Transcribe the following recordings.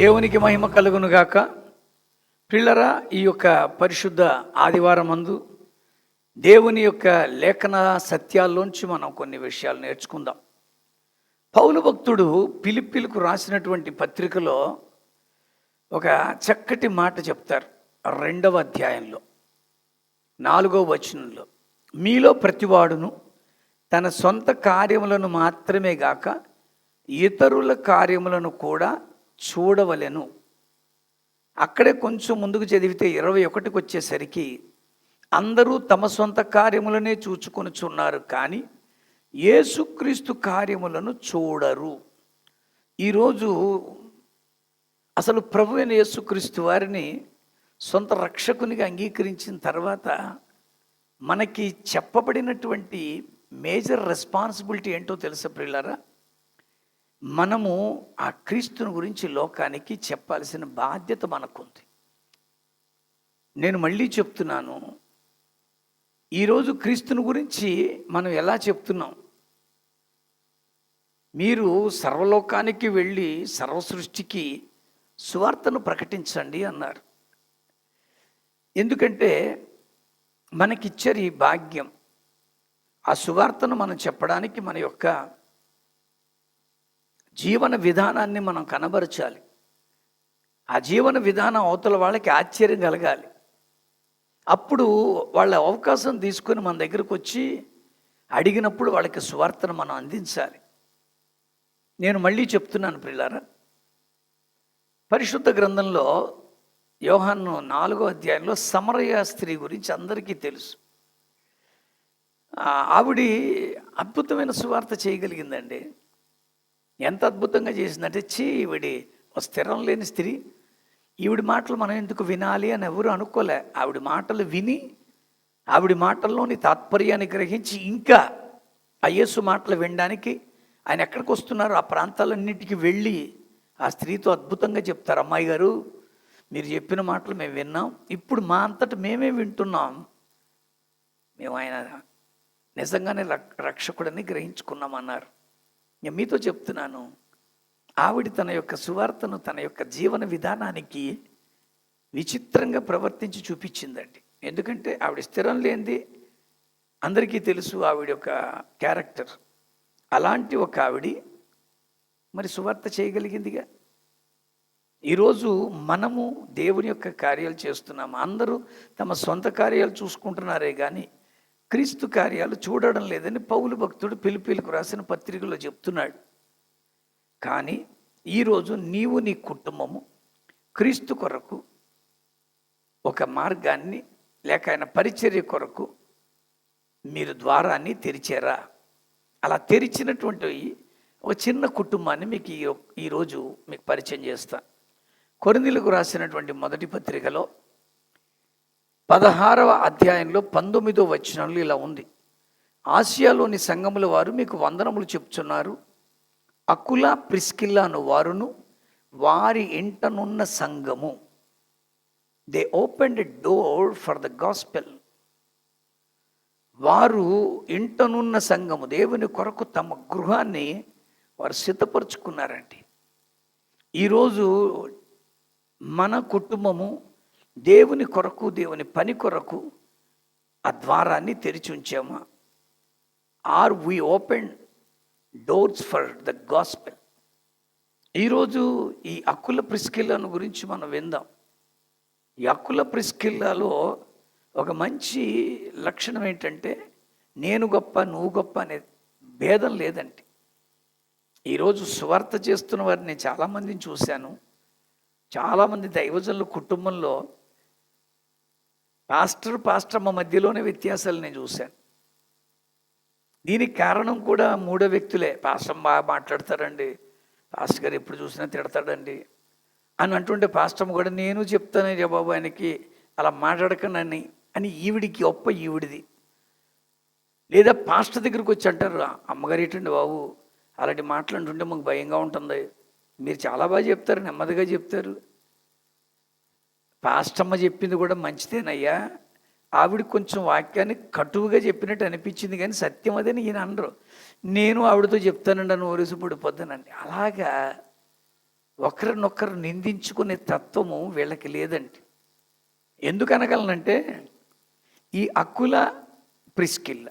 దేవునికి మహిమ కలుగునుగాక. పిల్లరా, ఈ యొక్క పరిశుద్ధ ఆదివారం మందు దేవుని యొక్క లేఖన సత్యాల్లోంచి మనం కొన్ని విషయాలు నేర్చుకుందాం. పౌలు భక్తుడు ఫిలిప్పీలకు రాసినటువంటి పత్రికలో ఒక చక్కటి మాట చెప్తారు. 2వ అధ్యాయంలో 4వ వచనంలో, మీలో ప్రతివాడును తన సొంత కార్యములను మాత్రమే గాక ఇతరుల కార్యములను కూడా చూడవలెను. అక్కడే కొంచెం ముందుకు చదివితే 21కి వచ్చేసరికి, అందరూ తమ సొంత కార్యములనే చూచుకొనుచున్నారు, కానీ యేసుక్రీస్తు కార్యములను చూడరు. ఈరోజు అసలు ప్రభు అయిన యేసుక్రీస్తు వారిని సొంత రక్షకునిగా అంగీకరించిన తర్వాత మనకి చెప్పబడినటువంటి మేజర్ రెస్పాన్సిబిలిటీ ఏంటో తెలుసా ప్రియులారా? మనము ఆ క్రీస్తుని గురించి లోకానికి చెప్పాల్సిన బాధ్యత మనకుంది. నేను మళ్ళీ చెప్తున్నాను, ఈరోజు క్రీస్తుని గురించి మనం ఎలా చెప్తున్నాం? మీరు సర్వలోకానికి వెళ్ళి సర్వసృష్టికి సువార్తను ప్రకటించండి అన్నారు. ఎందుకంటే మనకిచ్చారు ఈ భాగ్యం. ఆ సువార్తను మనం చెప్పడానికి మన యొక్క జీవన విధానాన్ని మనం కనబరచాలి. ఆ జీవన విధానం అవతల వాళ్ళకి ఆశ్చర్యం కలగాలి. అప్పుడు వాళ్ళ అవకాశం తీసుకొని మన దగ్గరకు వచ్చి అడిగినప్పుడు వాళ్ళకి సువార్తను మనం అందించాలి. నేను మళ్ళీ చెప్తున్నాను ప్రియులారా, పరిశుద్ధ గ్రంథంలో యోహాను 4వ అధ్యాయంలో సమరయ స్త్రీ గురించి అందరికీ తెలుసు. ఆవిడ అద్భుతమైన సువార్త చేయగలిగిందండి. ఎంత అద్భుతంగా చేసిందంటే, ఈవిడి స్థిరం లేని స్త్రీ, ఈవిడి మాటలు మనం ఎందుకు వినాలి అని ఎవరు అనుకోలే. ఆవిడ మాటలు విని ఆవిడ మాటల్లోని తాత్పర్యాన్ని గ్రహించి ఇంకా ఆ యేసు మాటలు వినడానికి ఆయన ఎక్కడికి వస్తున్నారు, ఆ ప్రాంతాలన్నింటికి వెళ్ళి ఆ స్త్రీతో అద్భుతంగా చెప్తారు. అమ్మాయి గారు, మీరు చెప్పిన మాటలు మేము విన్నాం, ఇప్పుడు మా అంతటా మేమే వింటున్నాం, మేము ఆయన నిజంగానే రక్షకుడని గ్రహించుకున్నాం అన్నారు. నేను మీతో చెప్తున్నాను, ఆవిడ తన యొక్క సువార్తను తన యొక్క జీవన విధానానికి విచిత్రంగా ప్రవర్తించి చూపించిందండి. ఎందుకంటే ఆవిడ స్థిరం లేనిది అందరికీ తెలుసు, ఆవిడ యొక్క క్యారెక్టర్. అలాంటి ఒక ఆవిడ మరి సువార్త చేయగలిగిందిగా. ఈరోజు మనము దేవుని యొక్క కార్యాలు చేస్తున్నాము. అందరూ తమ సొంత కార్యాలు చూసుకుంటున్నారే కానీ క్రీస్తు కార్యాలు చూడడం లేదని పౌలు భక్తుడు ఫిలిప్పీలకు రాసిన పత్రికలో చెప్తున్నాడు. కానీ ఈరోజు నీవు నీ కుటుంబము క్రీస్తు కొరకు ఒక మార్గాన్ని లేక ఆయన పరిచర్య కొరకు మీరు ద్వారాన్ని తెరిచారా? అలా తెరిచినటువంటి ఒక చిన్న కుటుంబాన్ని మీకు ఈరోజు మీకు పరిచయం చేస్తాను. కొరింథీయులకు రాసినటువంటి మొదటి పత్రికలో 16వ అధ్యాయంలో 19వ వచనంలో ఇలా ఉంది. ఆసియాలోని సంఘముల వారు మీకు వందనములు చెప్తున్నారు. అకుల ప్రిస్కిల్లాను వారును వారి ఇంటనున్న సంఘము, they opened a door for the gospel. వారు ఇంటనున్న సంఘము, దేవుని కొరకు తమ గృహాన్ని వారు సిద్ధపరుచుకున్నారండి. ఈరోజు మన కుటుంబము దేవుని కొరకు, దేవుని పని కొరకు ఆ ద్వారాన్ని తెరిచి ఉంచామా? Are we open doors for the gospel? ఈరోజు ఈ అకుల ప్రిస్కిల్లాను గురించి మనం విందాం. ఈ అకుల ప్రిస్కిల్లాలో ఒక మంచి లక్షణం ఏంటంటే, నేను గొప్ప నువ్వు గొప్ప అనే భేదం లేదండి. ఈరోజు సువార్త చేస్తున్న వారిని నేను చాలామందిని చూశాను. చాలామంది దైవజనుల కుటుంబంలో పాస్టర్మ మధ్యలోనే వ్యత్యాసాలు నేను చూశాను. దీనికి కారణం కూడా 3 వ్యక్తులే. పాస్టర్ బాగా మాట్లాడతారండి, పాస్టర్ గారు ఎప్పుడు చూసినా తిడతాడండి అని అంటుంటే, పాస్టర్మ కూడా నేను చెప్తానే బాబు ఆయనకి అలా మాట్లాడకనని అని ఈవిడికి ఒప్ప ఈవిడిది. లేదా పాస్టర్ దగ్గరికి వచ్చి అంటారు, అమ్మగారు ఏంటండి బాబు అలాంటి మాట్లాడుతుంటే మాకు భయంగా ఉంటుంది, మీరు చాలా బాగా చెప్తారు, నెమ్మదిగా చెప్తారు. పాస్టమ్మ చెప్పింది కూడా మంచిదేనయ్యా, ఆవిడ కొంచెం వాక్యాన్ని కటువుగా చెప్పినట్టు అనిపించింది, కానీ సత్యం అదని ఈయన అనరు. నేను ఆవిడతో చెప్తానండి అని ఓరేసి పడిపోద్దానండి. అలాగా ఒకరినొకరు నిందించుకునే తత్వము వీళ్ళకి లేదండి. ఎందుకు అనగలనంటే ఈ అకుల ప్రిస్కిల్ల,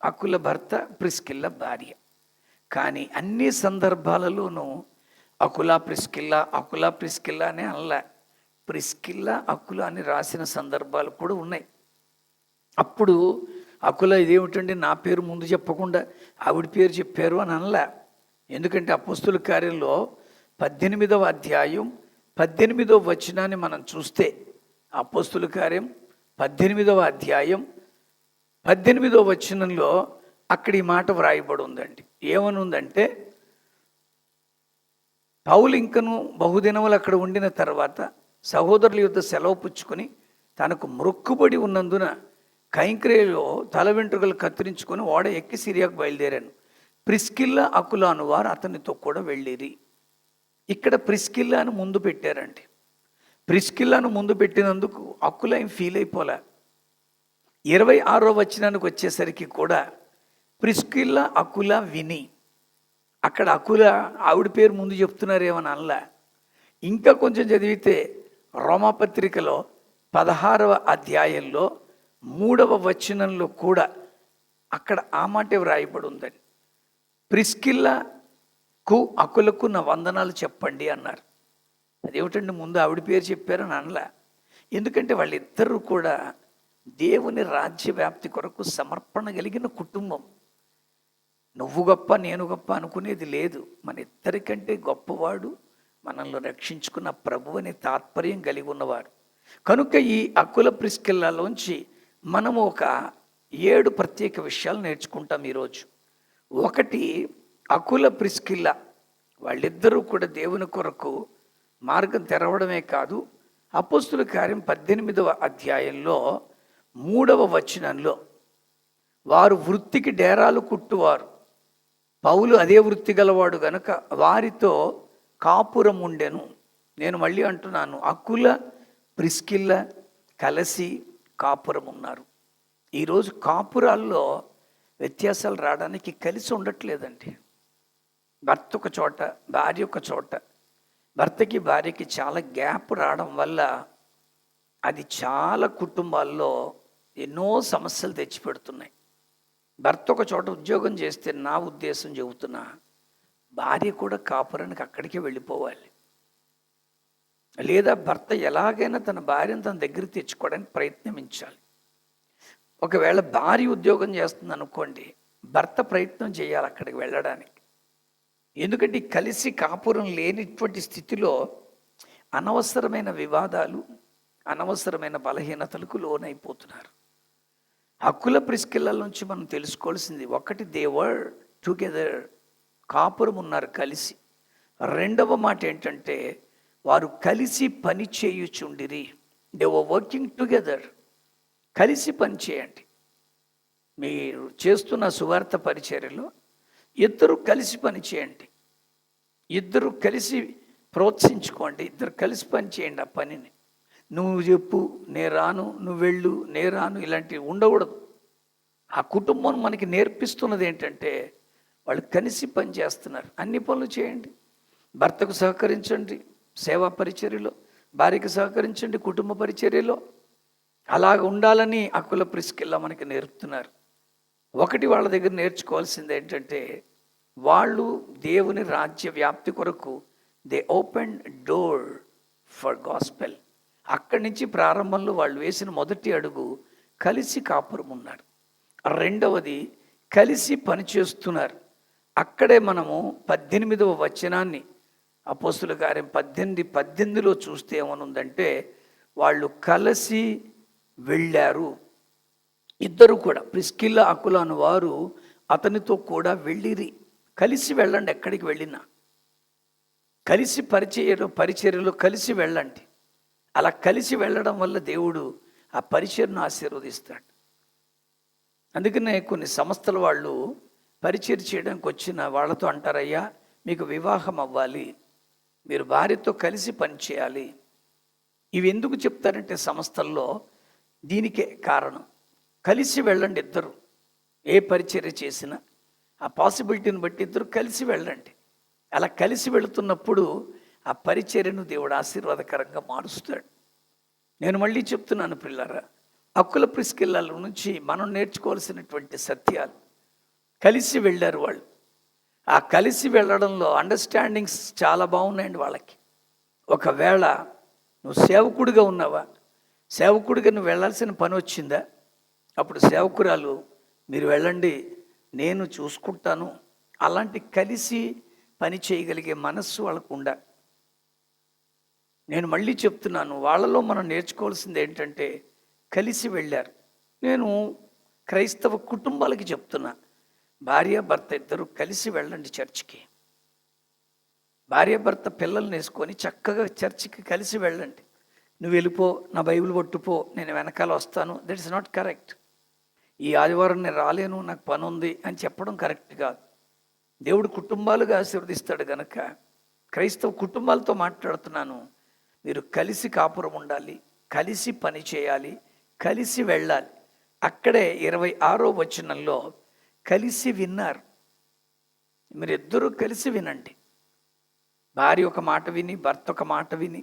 అకుల భర్త ప్రిస్కిల్ల భార్య. కానీ అన్ని సందర్భాలలోనూ అకుల ప్రిస్కిల్ల అనే అనలా, ప్రిస్కిల్ల అకుల అని రాసిన సందర్భాలు కూడా ఉన్నాయి. అప్పుడు అకుల ఇదేమిటండి నా పేరు ముందు చెప్పకుండా ఆవిడ పేరు చెప్పారు అని అనలా. ఎందుకంటే అపోస్తుల కార్యంలో 18వ అధ్యాయం 18వ వచనాన్ని మనం చూస్తే, అపోస్తుల కార్యం 18వ అధ్యాయం 18వ వచనంలో అక్కడ ఈ మాట వ్రాయబడి ఉందండి. ఏమని ఉందంటే, పౌలు ఇంకను బహుదినములు అక్కడ ఉండిన తర్వాత సహోదరుల యుద్ధ సెలవు పుచ్చుకొని తనకు మొక్కుబడి ఉన్నందున కైంక్రేయలో తల వెంట్రుకలు కత్తిరించుకొని ఓడ ఎక్కి సిరియాకు బయలుదేరాను. ప్రిస్కిల్ల అకుల అనువారు అతనితో కూడా వెళ్ళిరి. ఇక్కడ ప్రిస్కిల్లాను ముందు పెట్టారండి. ప్రిస్కిల్లాను ముందు పెట్టినందుకు అకుల ఏం ఫీల్ అయిపోలే. 26వ వచనానికి వచ్చేసరికి కూడా ప్రిస్కిల్ల అకుల విని, అక్కడ అకుల ఆవిడ పేరు ముందు చెప్తున్నారేమని అనలా. ఇంకా కొంచెం చదివితే రోమాపత్రికలో 16వ అధ్యాయంలో 3వ వచనంలో కూడా అక్కడ ఆ మాటే వ్రాయబడి ఉందండి. ప్రిస్కిల్లకు అకులకు నా వందనాలు చెప్పండి అన్నారు. అదేమిటండి ముందు ఆవిడ పేరు చెప్పారని అనలా. ఎందుకంటే వాళ్ళిద్దరూ కూడా దేవుని రాజ్య వ్యాప్తి కొరకు సమర్పణ కలిగిన కుటుంబం. నువ్వు గొప్ప నేను గొప్ప అనుకునేది లేదు. మన ఇద్దరికంటే గొప్పవాడు మనల్ని రక్షించుకున్న ప్రభు అనే తాత్పర్యం కలిగి ఉన్నవాడు. కనుక ఈ అకుల ప్రిస్కిల్లలోంచి మనము ఒక 7 ప్రత్యేక విషయాలు నేర్చుకుంటాం ఈరోజు. ఒకటి, అకుల ప్రిస్కిల్ల వాళ్ళిద్దరూ కూడా దేవుని కొరకు మార్గం తెరవడమే కాదు, అపోస్తుల కార్యం 18వ అధ్యాయంలో 3వ వచనంలో వారు వృత్తికి డేరాలు కుట్టువారు, పౌలు అదే వృత్తి గలవాడు గనుక వారితో కాపురం ఉండెను. నేను మళ్ళీ అంటున్నాను, అకుల ప్రిస్కిల్ల కలిసి కాపురం ఉన్నారు. ఈరోజు కాపురాల్లో వ్యత్యాసాలు రావడానికి కలిసి ఉండట్లేదండి. భర్త ఒక చోట, భార్య ఒక చోట, భర్తకి భార్యకి చాలా గ్యాప్ రావడం వల్ల అది చాలా కుటుంబాల్లో ఎన్నో సమస్యలు తెచ్చిపెడుతున్నాయి. భర్త ఒక చోట ఉద్యోగం చేస్తే నా ఉద్దేశం చెబుతున్నా, భార్య కూడా కాపురానికి అక్కడికే వెళ్ళిపోవాలి. లేదా భర్త ఎలాగైనా తన భార్యను తన దగ్గర తెచ్చుకోవడానికి ప్రయత్నించాలి. ఒకవేళ భార్య ఉద్యోగం చేస్తుంది అనుకోండి, భర్త ప్రయత్నం చేయాలి అక్కడికి వెళ్ళడానికి. ఎందుకంటే కలిసి కాపురం లేనిటువంటి స్థితిలో అనవసరమైన వివాదాలు, అనవసరమైన బలహీనతలకు లోనైపోతున్నారు. అకుల ప్రిస్కిల్ల నుంచి మనం తెలుసుకోవాల్సింది ఒకటి, దే వర్ టుగెదర్, కాపురం ఉన్నారు కలిసి. రెండవ మాట ఏంటంటే వారు కలిసి పని చేయుచుండిరి. They were working together. కలిసి పని చేయండి. మీరు చేస్తున్న సువార్త పరిచర్యలో ఇద్దరు కలిసి పని చేయండి, ఇద్దరు కలిసి ప్రోత్సహించుకోండి, ఇద్దరు కలిసి పని చేయండి. ఆ పనిని నువ్వు చెప్పు నేను రాను, నువ్వు వెళ్ళు నేను రాను, ఇలాంటివి ఉండకూడదు. ఆ కుటుంబం మనకి నేర్పిస్తున్నది ఏంటంటే వాళ్ళు కలిసి పని చేస్తున్నారు. అన్ని పనులు చేయండి. భర్తకు సహకరించండి సేవా పరిచర్యలో, భార్యకు సహకరించండి కుటుంబ పరిచర్యలో. అలాగ ఉండాలని అకుల ప్రిస్కిల్ల మనకి నేర్పుతున్నారు. ఒకటి వాళ్ళ దగ్గర నేర్చుకోవాల్సింది ఏంటంటే వాళ్ళు దేవుని రాజ్య వ్యాప్తి కొరకు they open door for gospel. అక్కడి నుంచి ప్రారంభంలో వాళ్ళు వేసిన మొదటి అడుగు కలిసి కాపురం ఉన్నారు. రెండవది కలిసి పనిచేస్తున్నారు. అక్కడే మనము 18వ వచనాన్ని అపోస్తుల కార్యం 18:18లో చూస్తే ఏమనుందంటే వాళ్ళు కలిసి వెళ్ళారు. ఇద్దరు కూడా ప్రిస్కిల్ల అకుల అను వారు అతనితో కూడా వెళ్ళిరి. కలిసి వెళ్ళండి. ఎక్కడికి వెళ్ళినా కలిసి పరిచర్యలో కలిసి వెళ్ళండి. అలా కలిసి వెళ్ళడం వల్ల దేవుడు ఆ పరిచర్ను ఆశీర్వదిస్తాడు. అందుకనే కొన్ని సంస్థల వాళ్ళు పరిచర్య చేయడానికి వచ్చిన వాళ్ళతో అంటారయ్యా మీకు వివాహం అవ్వాలి, మీరు భార్యతో కలిసి పనిచేయాలి. ఇవి ఎందుకు చెప్తారంటే సంస్థల్లో దీనికే కారణం. కలిసి వెళ్ళండి ఇద్దరు, ఏ పరిచర్య చేసినా ఆ పాసిబిలిటీని బట్టి ఇద్దరు కలిసి వెళ్ళండి. అలా కలిసి వెళుతున్నప్పుడు ఆ పరిచర్యను దేవుడు ఆశీర్వాదకరంగా మారుస్తాడు. నేను మళ్ళీ చెప్తున్నాను పిల్లరా, అక్కుల ప్రిస్కిల్లాల నుంచి మనం నేర్చుకోవాల్సినటువంటి సత్యాలు. కలిసి వెళ్ళారు వాళ్ళు. ఆ కలిసి వెళ్ళడంలో అండర్స్టాండింగ్స్ చాలా బాగున్నాయండి వాళ్ళకి. ఒకవేళ నువ్వు సేవకుడిగా ఉన్నావా, సేవకుడిగా నువ్వు వెళ్ళాల్సిన పని వచ్చిందా, అప్పుడు సేవకురాలు మీరు వెళ్ళండి నేను చూసుకుంటాను, అలాంటి కలిసి పని చేయగలిగే మనస్సు వాళ్ళకు ఉండాలి. నేను మళ్ళీ చెప్తున్నాను, వాళ్ళలో మనం నేర్చుకోవాల్సింది ఏంటంటే కలిసి వెళ్ళారు. నేను క్రైస్తవ కుటుంబాలకి చెప్తున్నా, భార్య భర్త ఇద్దరు కలిసి వెళ్ళండి చర్చికి. భార్య భర్త పిల్లల్ని వేసుకొని చక్కగా చర్చికి కలిసి వెళ్ళండి. నువ్వు వెళ్ళిపో, నా బైబిల్ పట్టుపో, నేను వెనకాల వస్తాను, దట్ ఇస్ నాట్ కరెక్ట్. ఈ ఆదివారం నేను రాలేను, నాకు పని ఉంది అని చెప్పడం కరెక్ట్ కాదు. దేవుడు కుటుంబాలుగా ఆశీర్వదిస్తాడు కనుక క్రైస్తవ కుటుంబాలతో మాట్లాడుతున్నాను. మీరు కలిసి కాపురం ఉండాలి, కలిసి పని చేయాలి, కలిసి వెళ్ళాలి. అక్కడే 26వ వచనంలో కలిసి విన్నారు. మీరిద్దరూ కలిసి వినండి. భార్య ఒక మాట విని భర్త ఒక మాట విని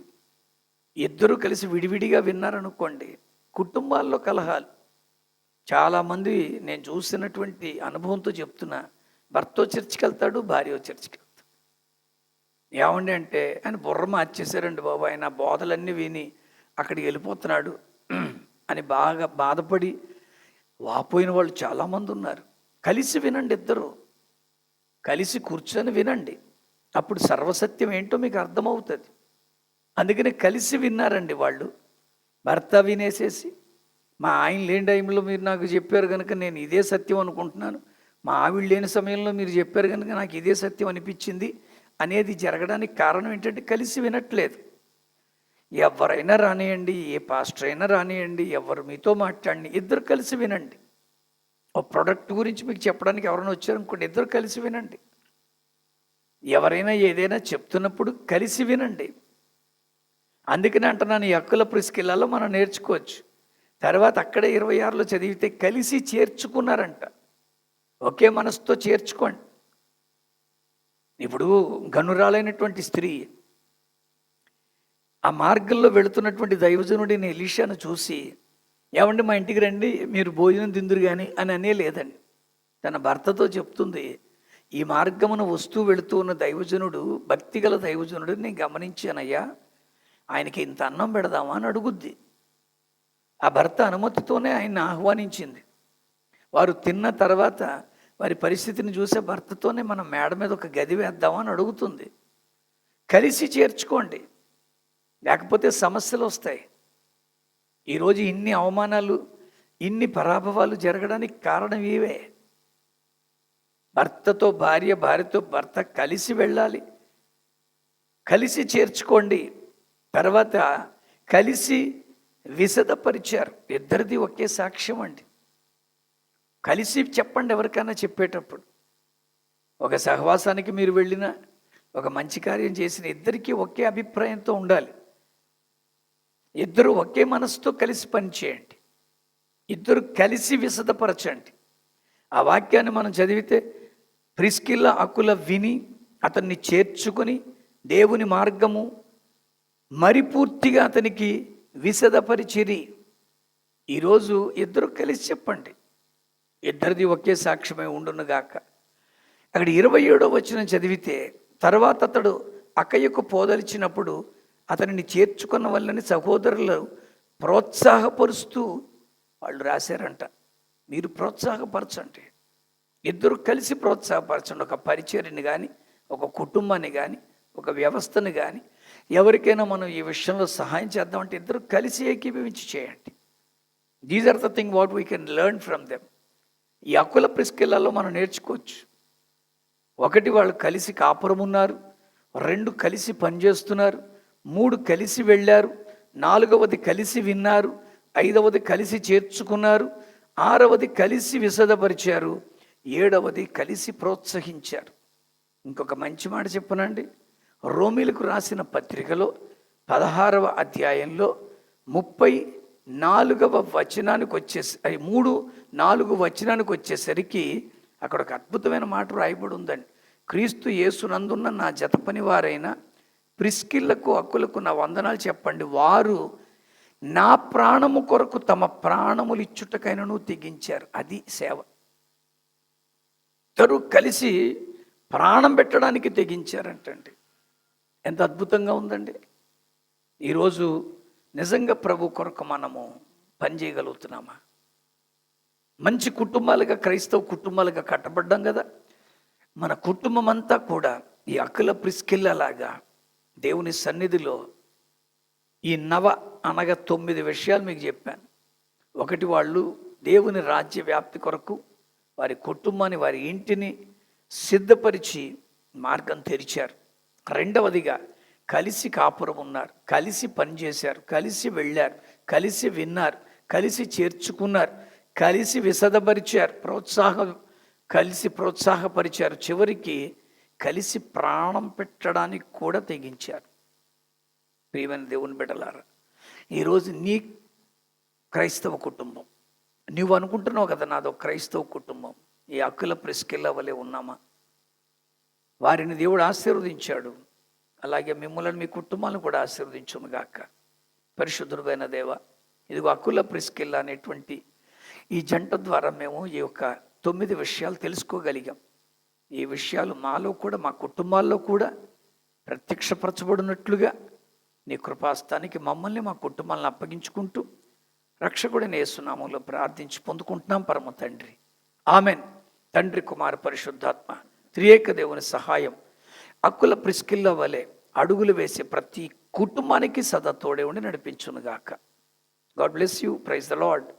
ఇద్దరూ కలిసి విడివిడిగా విన్నారనుకోండి, కుటుంబాల్లో కలహాలు. చాలామంది నేను చూసినటువంటి అనుభవంతో చెప్తున్నా, భర్త చర్చికి వెళ్తాడు, భార్య చర్చికి వెళ్తాడు. ఏమండి అంటే ఆయన బుర్ర మార్చేశారండి బాబు, ఆయన బోధలన్నీ విని అక్కడికి వెళ్ళిపోతున్నాడు అని బాగా బాధపడి వాపోయిన వాళ్ళు చాలామంది ఉన్నారు. కలిసి వినండి, ఇద్దరు కలిసి కూర్చొని వినండి, అప్పుడు సర్వసత్యం ఏంటో మీకు అర్థమవుతుంది. అందుకని కలిసి విన్నారండి వాళ్ళు. భర్త వినేసేసి, మా ఆయన లేని టైంలో మీరు నాకు చెప్పారు కనుక నేను ఇదే సత్యం అనుకుంటున్నాను, మా ఆవిడ లేని సమయంలో మీరు చెప్పారు కనుక నాకు ఇదే సత్యం అనిపించింది అనేది జరగడానికి కారణం ఏంటంటే కలిసి వినట్లేదు. ఎవరైనా రానియండి, ఏ పాస్టర్ అయినా రానియండి, ఎవరు మీతో మాట్లాడండి, ఇద్దరు కలిసి వినండి. ఓ ప్రోడక్ట్ గురించి మీకు చెప్పడానికి ఎవరైనా వచ్చారనుకోండి, ఇద్దరు కలిసి వినండి. ఎవరైనా ఏదైనా చెప్తున్నప్పుడు కలిసి వినండి. అందుకని అంటున్నాను, ఈ హక్కుల ప్రిస్కిల్లాలో మనం నేర్చుకోవచ్చు. తర్వాత అక్కడే 26లో చదివితే కలిసి చేర్చుకున్నారంట. ఒకే మనసుతో చేర్చుకోండి. ఇప్పుడు గనురాలైనటువంటి స్త్రీ ఆ మార్గంలో వెళుతున్నటువంటి దైవజనుడిని ఎలీషాను చూసి, ఏమండి మా ఇంటికి రండి మీరు భోజనం తిందురు కానీ అని అనే లేదండి. తన భర్తతో చెప్తుంది, ఈ మార్గమును వస్తూ వెళుతూ ఉన్న దైవజనుడు, భక్తిగల దైవజనుడు నేను గమనించానయ్యా, ఆయనకి ఇంత అన్నం పెడదామా అని అడుగుద్ది. ఆ భర్త అనుమతితోనే ఆయన్ని ఆహ్వానించింది. వారు తిన్న తర్వాత వారి పరిస్థితిని చూసే భర్తతోనే మనం మేడ మీద ఒక గది వేద్దామని అడుగుతుంది. కలిసి చేర్చుకోండి, లేకపోతే సమస్యలు వస్తాయి. ఈరోజు ఇన్ని అవమానాలు, ఇన్ని పరాభవాలు జరగడానికి కారణం ఇవే. భర్తతో భార్య, భార్యతో భర్త కలిసి వెళ్ళాలి, కలిసి చేర్చుకోండి. తర్వాత కలిసి విశదపరిచారు. ఇద్దరిది ఒకే సాక్ష్యం అండి. కలిసి చెప్పండి ఎవరికైనా చెప్పేటప్పుడు. ఒక సహవాసానికి మీరు వెళ్ళినా, ఒక మంచి కార్యం చేసిన ఇద్దరికీ ఒకే అభిప్రాయంతో ఉండాలి. ఇద్దరు ఒకే మనసుతో కలిసి పనిచేయండి, ఇద్దరు కలిసి విశదపరచండి. ఆ వాక్యాన్ని మనం చదివితే ప్రిస్కిల్లా అకుల విని అతన్ని చేర్చుకొని దేవుని మార్గము మరి పూర్తిగా అతనికి విశదపరిచిరి. ఈరోజు ఇద్దరు కలిసి చెప్పండి, ఇద్దరిది ఒకే సాక్ష్యమై ఉండునుగాక. అక్కడ 27వ వచనం చదివితే, తర్వాత అతడు అక్కయ్యకు పోదలిచినప్పుడు అతనిని చేర్చుకున్న వాళ్ళని సహోదరులు ప్రోత్సాహపరుస్తూ వాళ్ళు రాశారంట. మీరు ప్రోత్సాహపరచండి, ఇద్దరు కలిసి ప్రోత్సాహపరచండి. ఒక పరిచర్ని కానీ, ఒక కుటుంబాన్ని కానీ, ఒక వ్యవస్థను కానీ, ఎవరికైనా మనం ఈ విషయంలో సహాయం చేద్దామంటే ఇద్దరు కలిసి ఏకీభవించి చేయండి. These are the thing what we can learn from them. ఈ హక్కుల ప్రిస్కిల్లాలో మనం నేర్చుకోవచ్చు. ఒకటి, వాళ్ళు కలిసి కాపురం ఉన్నారు. 2, కలిసి పనిచేస్తున్నారు. 3, కలిసి వెళ్ళారు. 4వది కలిసి విన్నారు. 5వది కలిసి చేర్చుకున్నారు. 6వది కలిసి విశదపరిచారు. 7వది కలిసి ప్రోత్సహించారు. ఇంకొక మంచి మాట చెప్పనండి, రోమీలకు రాసిన పత్రికలో 16వ అధ్యాయంలో 34వ వచనానికి 3-4 వచనానికి వచ్చేసరికి అక్కడ ఒక అద్భుతమైన మాట రాయబడి ఉందండి. క్రీస్తు యేసునందున్న నా జత పని వారైన ప్రిస్కిల్లకు అక్కులకు నా వందనాలు చెప్పండి. వారు నా ప్రాణము కొరకు తమ ప్రాణములు ఇచ్చుటకైనను తెగించారు. అది సేవ. ఇద్దరు కలిసి ప్రాణం పెట్టడానికి తెగించారంటండి. ఎంత అద్భుతంగా ఉందండి. ఈరోజు నిజంగా ప్రభు కొరకు మనము పనిచేయగలుగుతున్నామా? మంచి కుటుంబాలుగా, క్రైస్తవ కుటుంబాలుగా కట్టబడ్డాం కదా. మన కుటుంబం అంతా కూడా ఈ అకుల ప్రిస్కిల్లలాగా దేవుని సన్నిధిలో ఈ అనగా 9 విషయాలు మీకు చెప్పాను. ఒకటి, వాళ్ళు దేవుని రాజ్య వ్యాప్తి కొరకు వారి కుటుంబాన్ని, వారి ఇంటిని సిద్ధపరిచి మార్గం తెరిచారు. రెండవదిగా, కలిసి కాపురం ఉన్నారు, కలిసి పనిచేశారు, కలిసి వెళ్ళారు, కలిసి విన్నారు, కలిసి చేర్చుకున్నారు, కలిసి విశదపరిచారు, కలిసి ప్రోత్సాహపరిచారు, చివరికి కలిసి ప్రాణం పెట్టడానికి కూడా తెగించారు. ప్రియమైన దేవుని బిడ్డలారా, ఈరోజు నీ క్రైస్తవ కుటుంబం, నువ్వు అనుకుంటున్నావు కదా నాదో క్రైస్తవ కుటుంబం, ఈ అకుల ప్రిస్కిల్ల వలె ఉన్నామా? వారిని దేవుడు ఆశీర్వదించాడు. అలాగే మిమ్మల్ని, మీ కుటుంబాలను కూడా ఆశీర్వదించును గాక. పరిశుద్ధుడైన దేవ, ఇదిగో అకుల ప్రిస్కిల్ల అనేటువంటి ఈ జంట ద్వారా మేము ఈ యొక్క 9 విషయాలు తెలుసుకోగలిగాం. ఈ విషయాలు మాలో కూడా, మా కుటుంబాల్లో కూడా ప్రత్యక్షపరచబడినట్లుగా నీ కృపాస్తానికి మమ్మల్ని, మా కుటుంబాలను అప్పగించుకుంటూ రక్షకుడైన యేసు నామములో ప్రార్థించి పొందుకుంటున్నాం పరమ తండ్రి. ఆమెన్. తండ్రి, కుమార, పరిశుద్ధాత్మ త్రియేక దేవుని సహాయం అకుల ప్రిస్కిల్ల వలె అడుగులు వేసే ప్రతి కుటుంబానికి సదా తోడే ఉండి నడిపించునుగాక. God bless you. Praise the lord.